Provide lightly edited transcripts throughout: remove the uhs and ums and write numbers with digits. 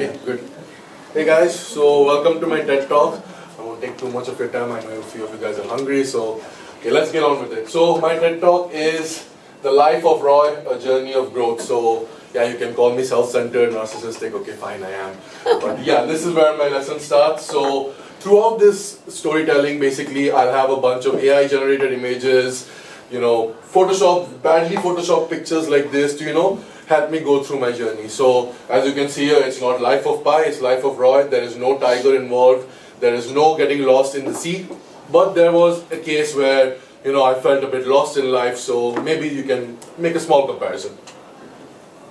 Okay, good. Hey guys, so welcome to my TED Talk. I won't take too much of your time. I know a few of you guys are hungry, so okay, let's get on with it. So my TED Talk is The Life of Roy, A Journey of Growth. So yeah, you can call me self-centered, narcissistic, okay fine, I am. But yeah, this is where my lesson starts. So throughout this storytelling, basically I'll have a bunch of AI generated images, badly Photoshop pictures like this to, help me go through my journey. So as you can see here, it's not Life of Pi, it's Life of Roy. There is no tiger involved. There is no getting lost in the sea. But there was a case where, I felt a bit lost in life, so maybe you can make a small comparison.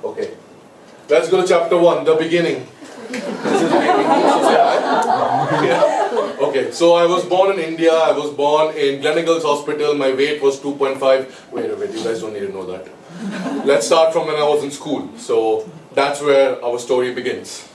Okay. Let's go to chapter 1, the beginning. This is me. Yeah. Okay, so I was born in India. I was born in Gleneagles Hospital. My weight was 2.5. Wait, you guys don't need to know that. Let's start from when I was in school. So that's where our story begins.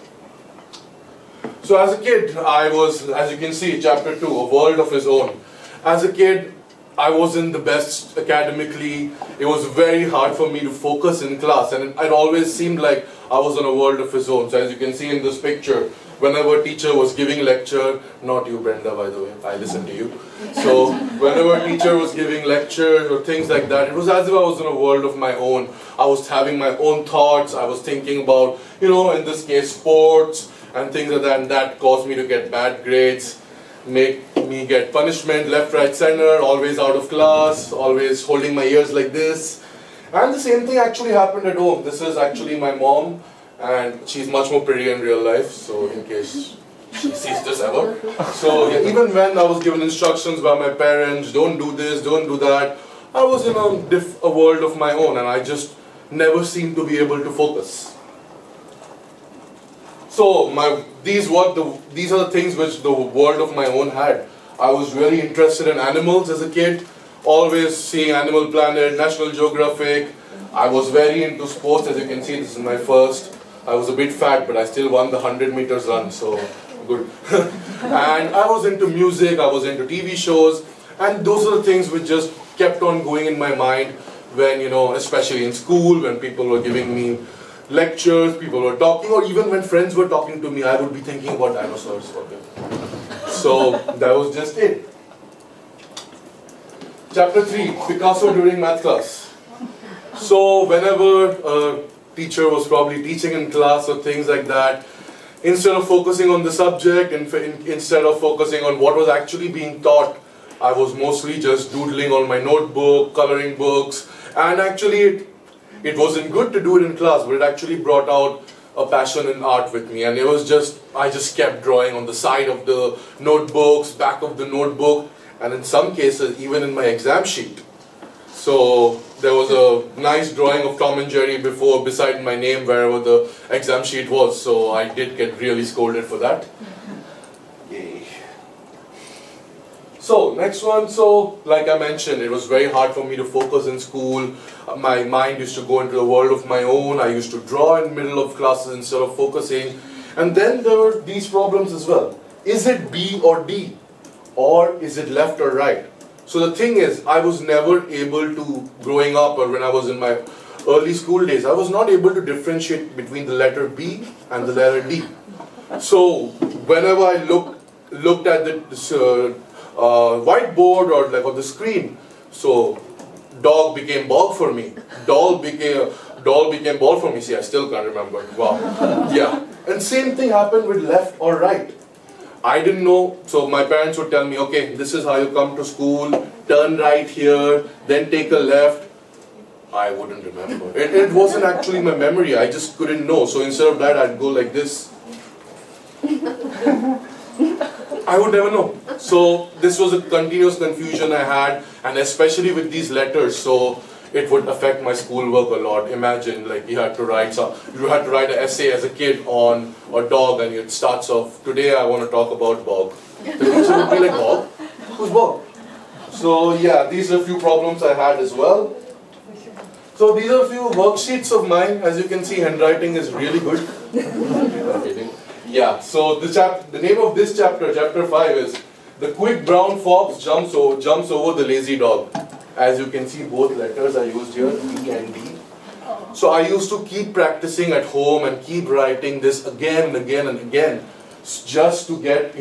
So as a kid, I was, as you can see, chapter 2, a world of his own. As a kid, I wasn't the best academically. It was very hard for me to focus in class, and it always seemed like I was in a world of his own. So as you can see in this picture, whenever a teacher was giving lecture, not you Brenda by the way, I listened to you. So whenever a teacher was giving lectures or things like that, it was as if I was in a world of my own. I was having my own thoughts, I was thinking about, in this case, sports and things like that, and that caused me to get bad grades, make me get punishment left, right, center, always out of class, always holding my ears like this. And the same thing actually happened at home. This is actually my mom, and she's much more pretty in real life, so in case she sees this ever. So yeah, even when I was given instructions by my parents, don't do this, don't do that, I was in a world of my own, and I just never seemed to be able to focus. So these are the things which the world of my own had. I was really interested in animals as a kid, always seeing Animal Planet, National Geographic. I was very into sports, as you can see, this is my first. I was a bit fat, but I still won the 100 meters run, so good. And I was into music, I was into TV shows, and those are the things which just kept on going in my mind when, especially in school, when people were giving me lectures, people were talking, or even when friends were talking to me, I would be thinking about dinosaurs. So that was just it. Chapter 3, Picasso during math class. So whenever a teacher was probably teaching in class or things like that, instead of focusing on the subject, instead of focusing on what was actually being taught, I was mostly just doodling on my notebook, coloring books, and actually it wasn't good to do it in class, but it actually brought out a passion in art with me, and I just kept drawing on the side of the notebooks, back of the notebook, and in some cases even in my exam sheet. So there was a nice drawing of Tom and Jerry beside my name wherever the exam sheet was, so I did get really scolded for that. Yay. So next one, so like I mentioned, it was very hard for me to focus in school. My mind used to go into a world of my own. I used to draw in the middle of classes instead of focusing. And then there were these problems as well. Is it B or D? Or is it left or right? So the thing is, I was never able to, growing up or when I was in my early school days, I was not able to differentiate between the letter B and the letter D. So whenever I looked at the whiteboard or like on the screen, so dog became ball for me. Doll became ball for me. See, I still can't remember. Wow. Yeah. And same thing happened with left or right. I didn't know, so my parents would tell me, okay, this is how you come to school, turn right here, then take a left. I wouldn't remember. It wasn't actually my memory, I just couldn't know. So instead of that, I'd go like this. I would never know. So this was a continuous confusion I had, and especially with these letters, so it would affect my schoolwork a lot. Imagine, like you had to write an essay as a kid on a dog, and it starts off, today I want to talk about Bob. The teacher would be like, Bob? Who's Bob? So yeah, these are a few problems I had as well. So these are a few worksheets of mine. As you can see, handwriting is really good. Yeah, so the name of this chapter, chapter 5, is The Quick Brown Fox Jumps Over the Lazy Dog. As you can see, both letters are used here, B and D. So I used to keep practicing at home and keep writing this again and again and again, just to get,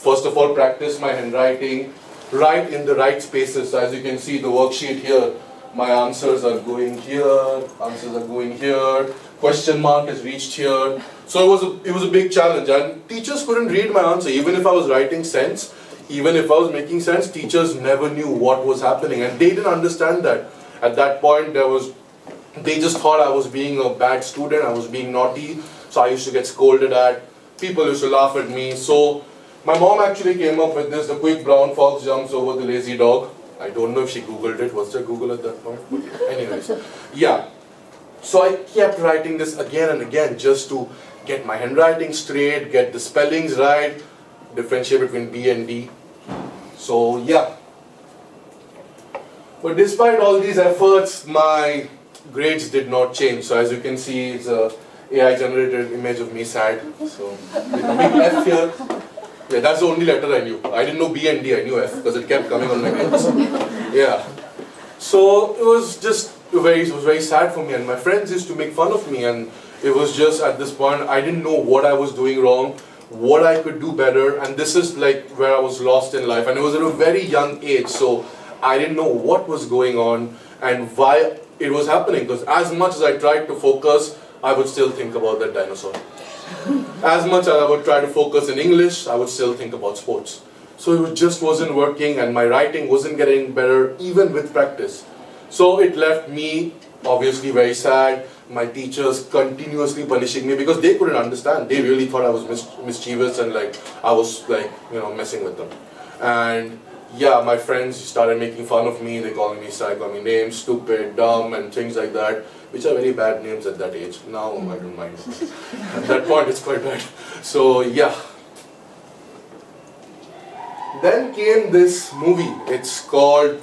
first of all, practice my handwriting, write in the right spaces. So as you can see, the worksheet here, my answers are going here, answers are going here, question mark is reached here. So it was a big challenge, and teachers couldn't read my answer. Even if I was writing sense, even if I was making sense, teachers never knew what was happening, and they didn't understand that. At that point, they just thought I was being a bad student, I was being naughty, so I used to get scolded at. People used to laugh at me. So my mom actually came up with this: the quick brown fox jumps over the lazy dog. I don't know if she Googled it. Was there Google at that point? But anyways, yeah. So I kept writing this again and again just to get my handwriting straight, get the spellings right, differentiate between B and D. So yeah. But despite all these efforts, my grades did not change. So as you can see, it's a AI generated image of me sad. So with a big F here. Yeah, that's the only letter I knew. I didn't know B and D, I knew F because it kept coming on my head. Yeah. So it was very sad for me, and my friends used to make fun of me, and it was just at this point I didn't know what I was doing wrong, what I could do better, and this is like where I was lost in life, and it was at a very young age, so I didn't know what was going on and why it was happening, because as much as I tried to focus, I would still think about that dinosaur. As much as I would try to focus in English, I would still think about sports. So it just wasn't working, and my writing wasn't getting better even with practice. So it left me obviously very sad. My teachers continuously punishing me because they couldn't understand. They really thought I was mischievous and I was messing with them. And yeah, my friends started making fun of me. They called me names, stupid, dumb, and things like that, which are very bad names at that age. Now I don't mind. At that point, it's quite bad. So yeah. Then came this movie. It's called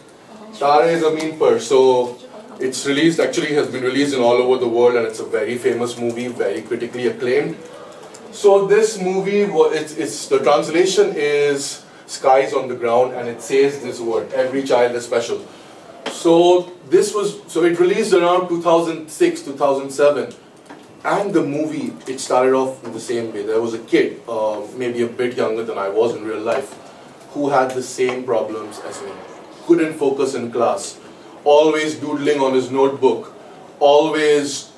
Tare Zameen Par. So it's released, actually has been released in all over the world, and it's a very famous movie, very critically acclaimed. So this movie, the translation is skies on the ground, and it says this word: every child is special. So it released around 2006, 2007, and the movie, it started off in the same way. There was a kid, maybe a bit younger than I was in real life, who had the same problems as me. Couldn't focus in class, always doodling on his notebook, always,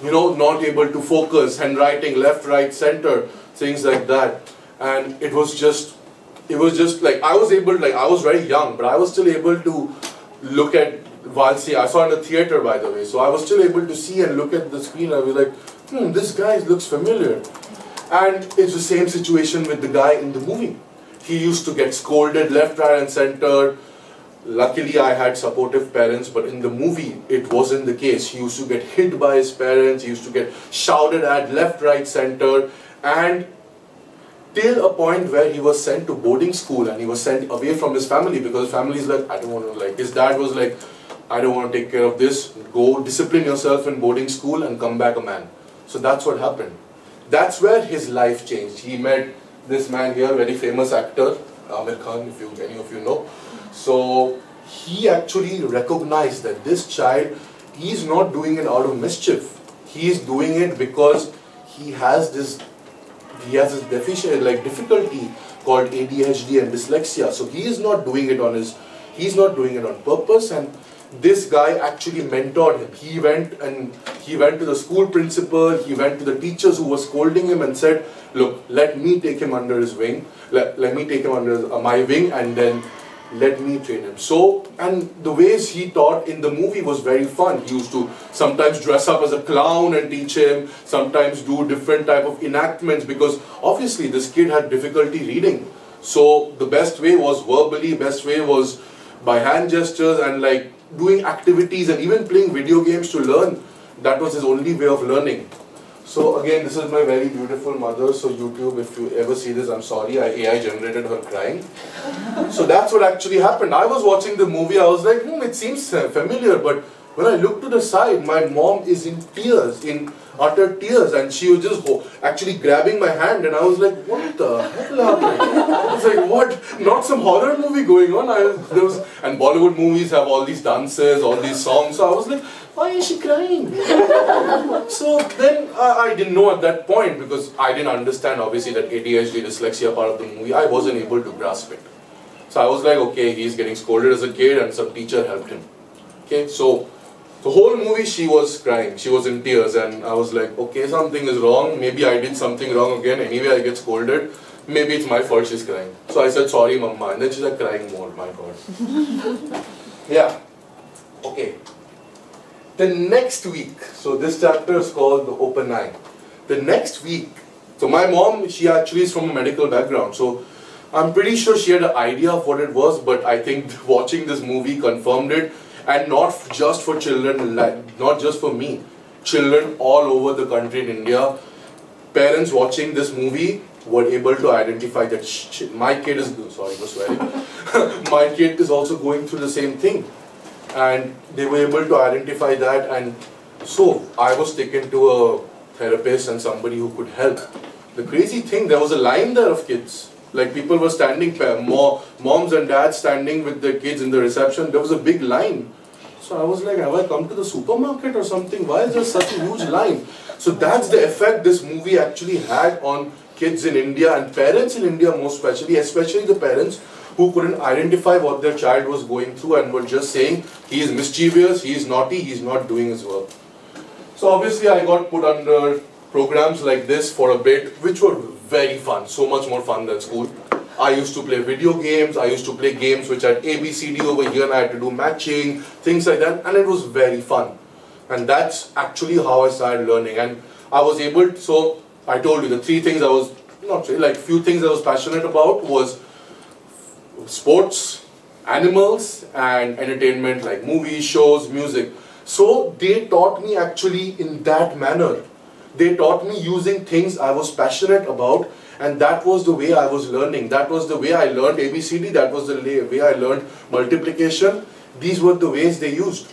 not able to focus, handwriting left, right, center, things like that. And it was just like, I was very young, but I was still able to look at, I saw in the theater, by the way, so I was still able to see and look at the screen. I was like, this guy looks familiar. And it's the same situation with the guy in the movie. He used to get scolded left, right, and center. Luckily, I had supportive parents, but in the movie, it wasn't the case. He used to get hit by his parents, he used to get shouted at left, right, center, and till a point where he was sent to boarding school and he was sent away from his family because his family is like, I don't want to, his dad was like, I don't want to take care of this, go discipline yourself in boarding school and come back a man. So that's what happened. That's where his life changed. He met this man here, very famous actor, Amir Khan, if any of you know. So he actually recognized that this child, he's not doing it out of mischief. He is doing it because he has this difficulty called ADHD and dyslexia. So he is not doing it on purpose, and this guy actually mentored him. He went to the school principal, he went to the teachers who were scolding him and said, look, let me take him under his wing, let me take him under my wing, and then let me train him. So, and the ways he taught in the movie was very fun. He used to sometimes dress up as a clown and teach him, sometimes do different type of enactments, because obviously this kid had difficulty reading. So the best way was verbally, best way was by hand gestures and doing activities and even playing video games to learn. That was his only way of learning. So again, this is my very beautiful mother. So YouTube, if you ever see this, I'm sorry, AI generated her crying. So that's what actually happened. I was watching the movie, I was like, it seems familiar, but when I looked to the side, my mom is in tears, in utter tears, and she was just actually grabbing my hand, and I was like, what the hell happened? I was like, what? Not some horror movie going on? And Bollywood movies have all these dances, all these songs, so I was like, why is she crying? So then I didn't know at that point, because I didn't understand obviously that ADHD, dyslexia part of the movie, I wasn't able to grasp it. So I was like, okay, he's getting scolded as a kid and some teacher helped him. Okay, so the whole movie she was crying, she was in tears, and I was like, okay, something is wrong, maybe I did something wrong again, anyway I get scolded, maybe it's my fault she's crying. So I said, sorry mama, and then she's like crying more, my god. Yeah, okay. The next week, so this chapter is called The Open Eye. The next week, so my mom, she actually is from a medical background, so I'm pretty sure she had an idea of what it was, but I think watching this movie confirmed it, and not just for children, not just for me, children all over the country in India, parents watching this movie were able to identify that my kid is, sorry for swearing, my kid is also going through the same thing. And they were able to identify that, and so I was taken to a therapist and somebody who could help. The crazy thing, there was a line there of kids. Like people were standing, moms and dads standing with their kids in the reception. There was a big line. So I was like, have I come to the supermarket or something? Why is there such a huge line? So that's the effect this movie actually had on kids in India and parents in India most especially the parents who couldn't identify what their child was going through and were just saying, he is mischievous, he is naughty, he is not doing his work. So obviously I got put under programs like this for a bit, which were very fun, so much more fun than school. I used to play video games, I used to play games which had ABCD over here, and I had to do matching, things like that, and it was very fun. And that's actually how I started learning. And I was able to, so I told you the three things I was, not really, like few things I was passionate about was sports, animals, and entertainment like movies, shows, music. So they taught me actually in that manner. They taught me using things I was passionate about, and that was the way I was learning. That was the way I learned ABCD, that was the way I learned multiplication. These were the ways they used.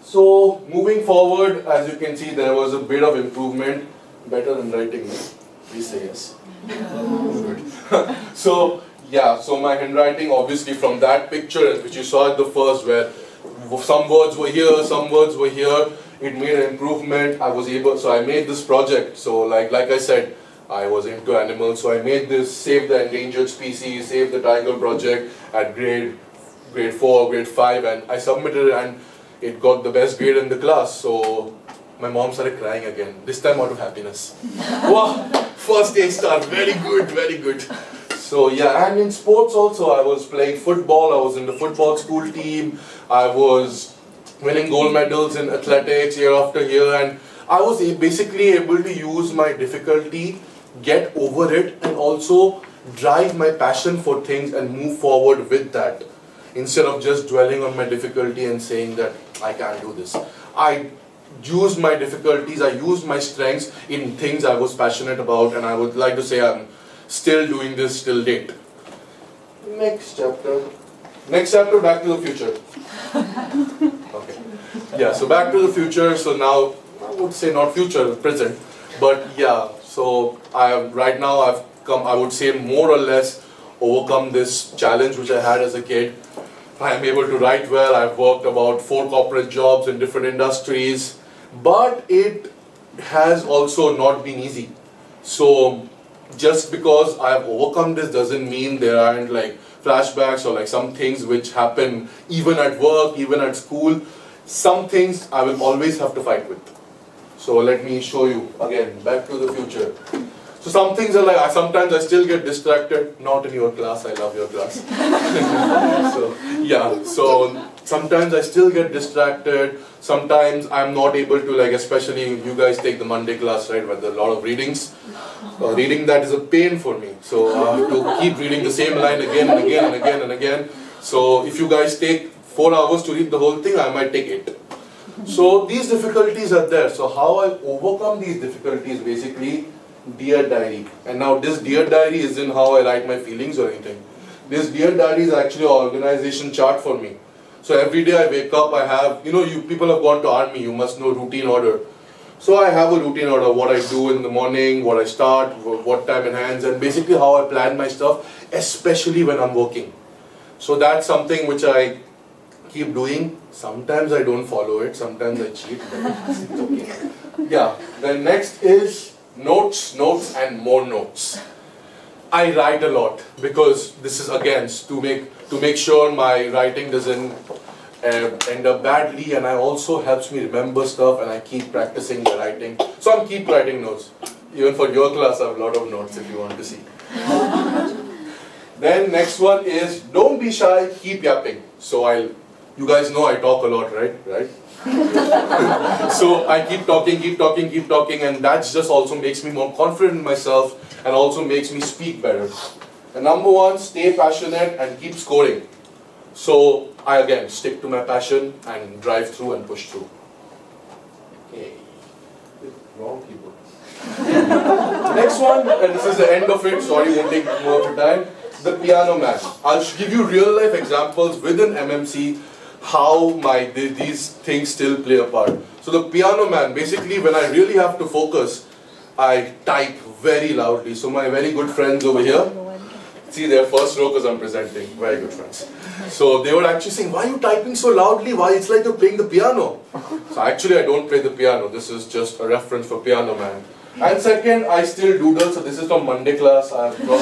So moving forward, as you can see, there was a bit of improvement. Better than writing, please say yes. So yeah, so my handwriting, obviously from that picture which you saw at the first, where some words were here, some words were here, it made an improvement. I was able, so I made this project. So like I said, I was into animals, so I made this Save the Endangered Species, Save the Tiger project at grade 4, grade 5, and I submitted it and it got the best grade in the class. So my mom started crying again, this time out of happiness. Wow, first A star, very good, very good. So yeah, and in sports also, I was playing football, I was in the football school team, I was winning gold medals in athletics year after year, and I was basically able to use my difficulty, get over it, and also drive my passion for things and move forward with that. Instead of just dwelling on my difficulty and saying that I can't do this. I used my difficulties, I used my strengths in things I was passionate about, and I would like to say I'm still doing this till date. Next chapter, Back to the Future. Okay. Yeah, so Back to the Future, so now, I would say not future, present, but yeah, so right now I've come, I would say more or less overcome this challenge which I had as a kid. I am able to write well, I've worked about 4 corporate jobs in different industries, but it has also not been easy. So just because I've overcome this doesn't mean there aren't like flashbacks or like some things which happen even at work, even at school. Some things I will always have to fight with. So let me show you again, Back to the Future. So some things are like, sometimes I still get distracted, not in your class, I love your class. So yeah, so sometimes I still get distracted, sometimes I'm not able to, like, especially you guys take the Monday class, right, where there are a lot of readings. Reading that is a pain for me, so I have to keep reading the same line again and again and again and again. So if you guys take 4 hours to read the whole thing, I might take 8. So these difficulties are there. So how I overcome these difficulties, basically, Dear Diary. And now this Dear Diary isn't how I write my feelings or anything. This Dear Diary is actually an organization chart for me. So every day I wake up, I have, you people have gone to army, you must know routine order. So I have a routine order, what I do in the morning, what I start, what time enhance, and basically how I plan my stuff, especially when I'm working. So that's something which I keep doing. Sometimes I don't follow it, sometimes I cheat, but it's okay. Yeah, then next is notes, notes and more notes. I write a lot because this is again to make sure my writing doesn't end up badly, and I also helps me remember stuff, and I keep practicing the writing. So I keep writing notes. Even for your class I have a lot of notes if you want to see. Then next one is don't be shy, keep yapping. So you guys know I talk a lot, right? So I keep talking, and that just also makes me more confident in myself and also makes me speak better. And number one, stay passionate and keep scoring. So I again stick to my passion and drive through and push through. Okay. Wrong keyboard. Next one, and this is the end of it, sorry, won't take more of your time. The piano man. I'll give you real life examples within MMC how these things still play a part. So the piano man, basically when I really have to focus, I type very loudly. So my very good friends over here, see their first row because I'm presenting, very good friends. So they were actually saying, why are you typing so loudly? Why? It's like you're playing the piano. So actually I don't play the piano, this is just a reference for piano man. And second, I still doodle, so this is from Monday class, I'm from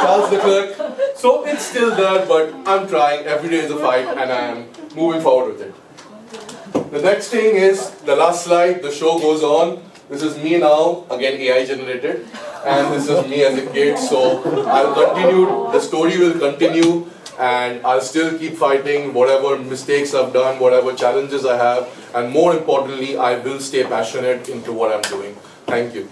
Charles Leclerc. So it's still there, but I'm trying, every day is a fight, and I am moving forward with it. The next thing is, the last slide, the show goes on. This is me now, again AI generated, and this is me as a kid, so I'll continue, the story will continue, and I'll still keep fighting whatever mistakes I've done, whatever challenges I have, and more importantly, I will stay passionate into what I'm doing. Thank you.